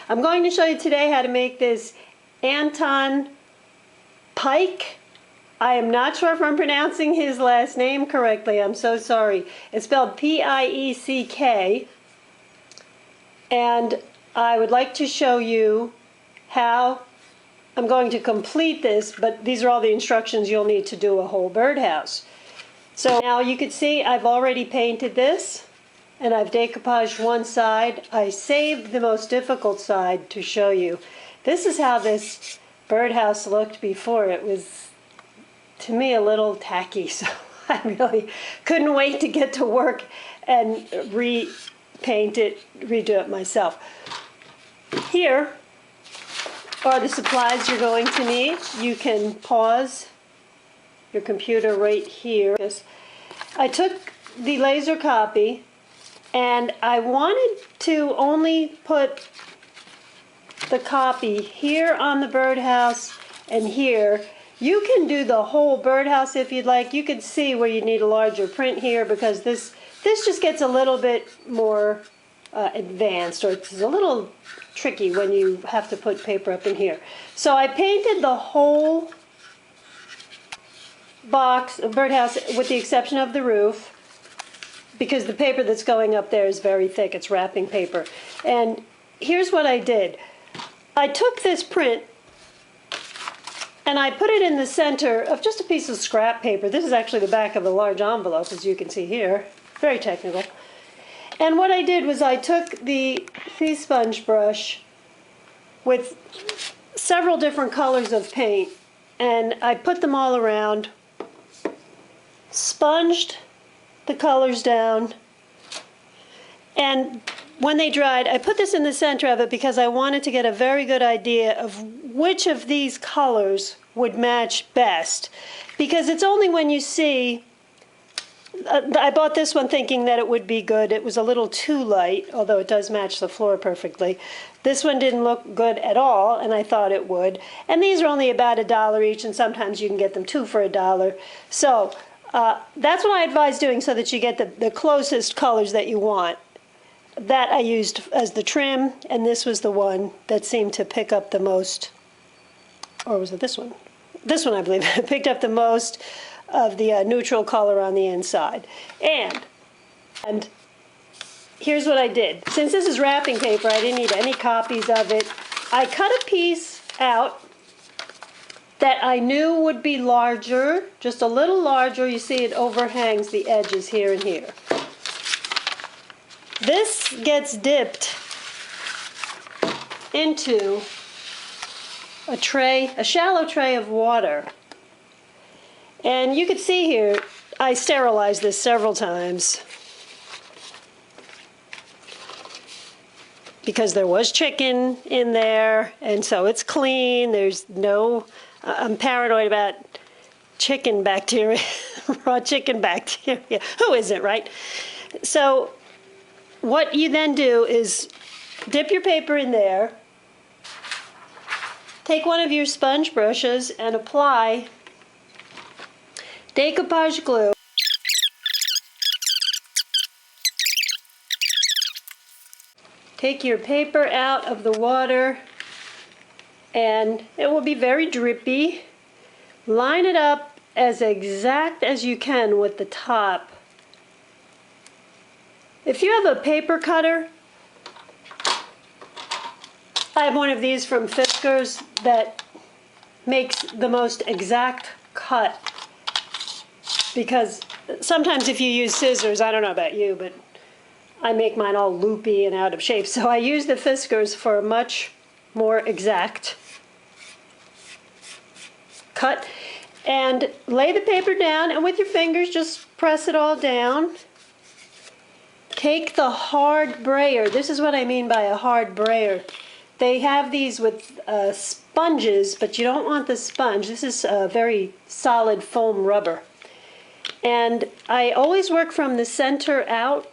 I'm going to show you today how to make this Anton Pieck. I am not sure if I'm pronouncing his last name correctly. I'm so sorry. It's spelled P-I-E-C-K. And I would like to show you how I'm going to complete this, but these are all the instructions you'll need to do a whole birdhouse. So now you can see I've already painted this, and I've decoupaged one side. I saved the most difficult side to show you. This is how this birdhouse looked before. It was, to me, a little tacky, so I really couldn't wait to get to work and repaint it, redo it myself. Here are the supplies you're going to need. You can pause your computer right here. I took the laser copy, and I wanted to only put the copy here on the birdhouse and here. You can do the whole birdhouse if you'd like. You can see where you need a larger print here, because this just gets a little bit more advanced, or it's a little tricky when you have to put paper up in here. So I painted the whole box of birdhouse with the exception of the roof, because the paper that's going up there is very thick. It's wrapping paper. And here's what I did. I took this print and I put it in the center of just a piece of scrap paper. This is actually the back of a large envelope, as you can see here. Very technical. And what I did was I took the sea sponge brush with several different colors of paint, and I put them all around, sponged the colors down, and when they dried, I put this in the center of it because I wanted to get a very good idea of which of these colors would match best. Because it's only when you see, I bought this one thinking that it would be good. It was a little too light, although it does match the floor perfectly. This one didn't look good at all, and I thought it would. And these are only about $1 each, and sometimes you can get them 2 for $1. So that's what I advise doing, so that you get the closest colors that you want. That I used as the trim, and this was the one that seemed to pick up the most, or was it this one? This one, I believe, picked up the most of the neutral color on the inside. And here's what I did. Since this is wrapping paper, I didn't need any copies of it. I cut a piece out that I knew would be larger, just a little larger. You see it overhangs the edges here and here. This gets dipped into a tray, a shallow tray of water. And you can see here, I sterilized this several times because there was chicken in there, and so it's clean. There's no, I'm paranoid about chicken bacteria, raw chicken bacteria. Who isn't, right? So what you then do is dip your paper in there, take one of your sponge brushes and apply decoupage glue. Take your paper out of the water, and it will be very drippy. Line it up as exact as you can with the top. If you have a paper cutter, I have one of these from Fiskars that makes the most exact cut, because sometimes if you use scissors, I don't know about you, but I make mine all loopy and out of shape, so I use the Fiskars for a much more exact cut. And lay the paper down, and with your fingers just press it all down. Take the hard brayer. This is what I mean by a hard brayer. They have these with sponges, but you don't want the sponge. This is a very solid foam rubber. And I always work from the center out,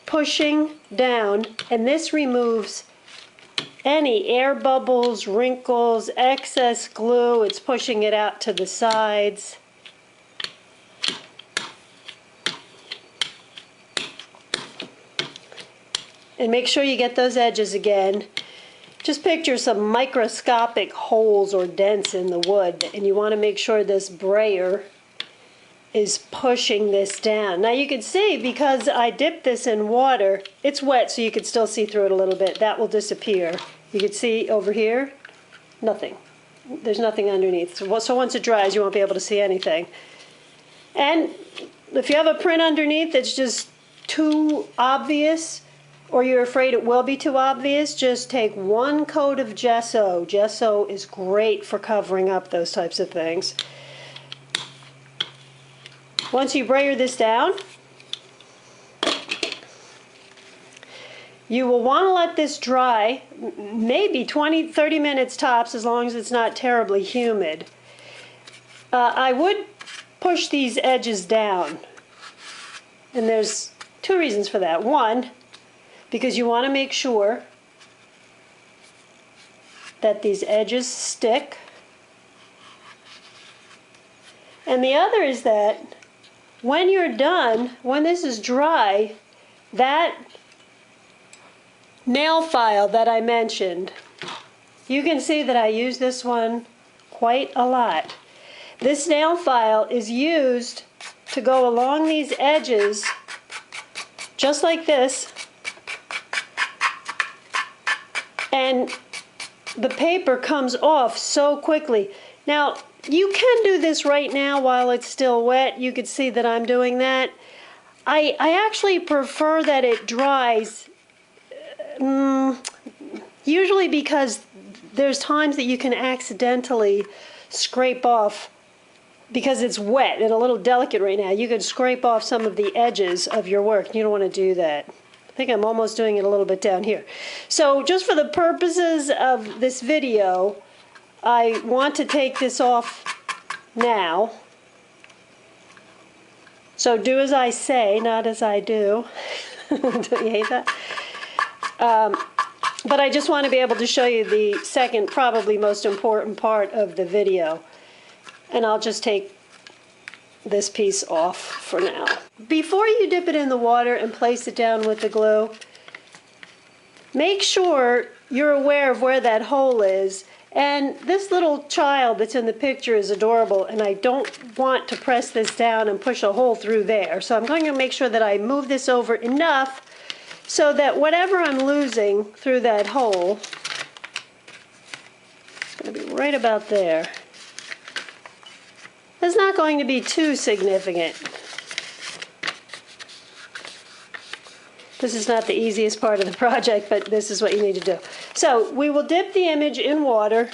pushing down, and this removes any air bubbles, wrinkles, excess glue. It's pushing it out to the sides. and make sure you get those edges again. Just picture some microscopic holes or dents in the wood, and you want to make sure this brayer is pushing this down. Now you can see, because I dipped this in water, it's wet, so you can still see through it a little bit. That will disappear. You can see over here, nothing. There's nothing underneath. So once it dries, you won't be able to see anything. And if you have a print underneath that's just too obvious, or you're afraid it will be too obvious, just take one coat of gesso. Gesso is great for covering up those types of things. Once you brayer this down, you will want to let this dry, maybe 20-30 minutes tops, as long as it's not terribly humid. I would push these edges down, and there's two reasons for that. One, because you want to make sure that these edges stick. And the other is that when you're done, when this is dry, that nail file that I mentioned, you can see that I use this one quite a lot. This nail file is used to go along these edges, just like this, and the paper comes off so quickly. Now, you can do this right now while it's still wet. You can see that I'm doing that. I actually prefer that it dries, usually because there's times that you can accidentally scrape off, because it's wet and a little delicate right now. You could scrape off some of the edges of your work. You don't want to do that. I think I'm almost doing it a little bit down here. So just for the purposes of this video, I want to take this off now. So do as I say, not as I do. Don't you hate that? But I just want to be able to show you the second, probably most important part of the video. And I'll just take this piece off for now. Before you dip it in the water and place it down with the glue, make sure you're aware of where that hole is. And this little child that's in the picture is adorable, and I don't want to press this down and push a hole through there. So I'm going to make sure that I move this over enough so that whatever I'm losing through that hole, it's going to be right about there. It's not going to be too significant. This is not the easiest part of the project, but this is what you need to do. So we will dip the image in water,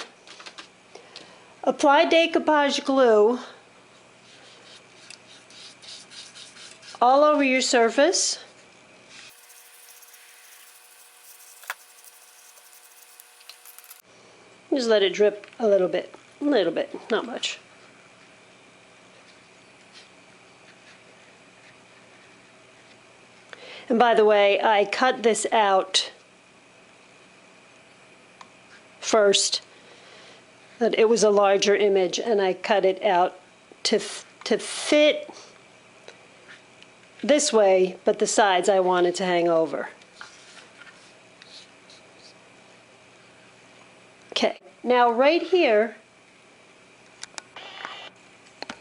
apply decoupage glue all over your surface. Just let it drip a little bit, not much. And by the way, I cut this out first. That it was a larger image, and I cut it out to fit this way, but the sides I wanted to hang over. Okay, now right here,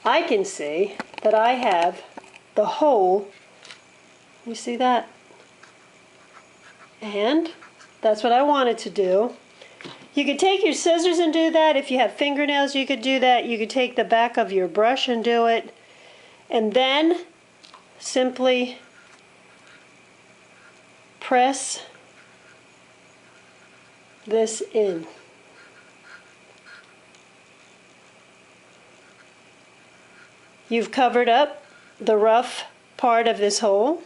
I can see that I have the hole. You see that? And that's what I wanted to do. You could take your scissors and do that. If you have fingernails, you could do that. You could take the back of your brush and do it. And then simply press this in. You've covered up the rough part of this hole.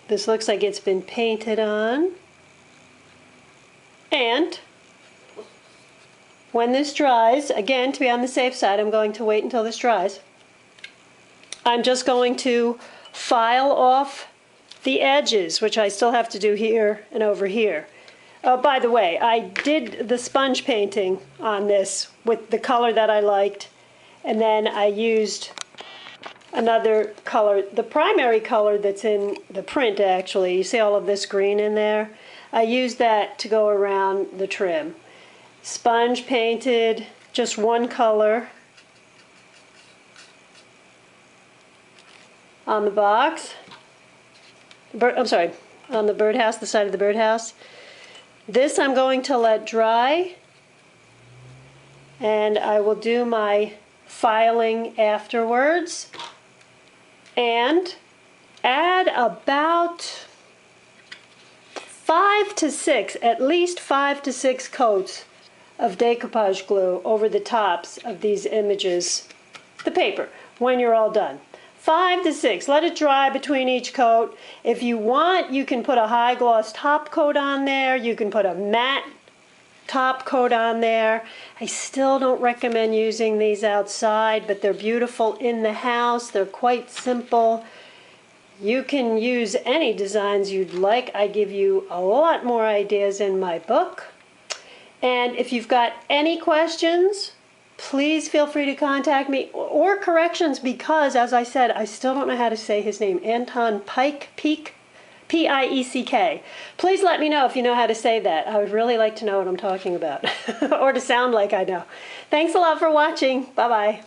This looks like it's been painted on. And when this dries, again, to be on the safe side, I'm going to wait until this dries. I'm just going to file off the edges, which I still have to do here and over here. Oh, by the way, I did the sponge painting on this with the color that I liked, and then I used another color, the primary color that's in the print actually. You see all of this green in there? I used that to go around the trim. Sponge painted just one color on the box. I'm sorry, on the birdhouse, the side of the birdhouse. This I'm going to let dry, and I will do my filing afterwards and add about 5 to 6, at least 5 to 6 coats of decoupage glue over the tops of these images, the paper, when you're all done. 5 to 6. Let it dry between each coat. If you want, you can put a high gloss top coat on there. You can put a matte top coat on there. I still don't recommend using these outside, but they're beautiful in the house. They're quite simple. You can use any designs you'd like. I give you a lot more ideas in my book. And if you've got any questions, please feel free to contact me, or corrections, because, as I said, I still don't know how to say his name. Anton Pieck, P-I-E-C-K. Please let me know if you know how to say that. I would really like to know what I'm talking about, or to sound like I know. Thanks a lot for watching. Bye-bye.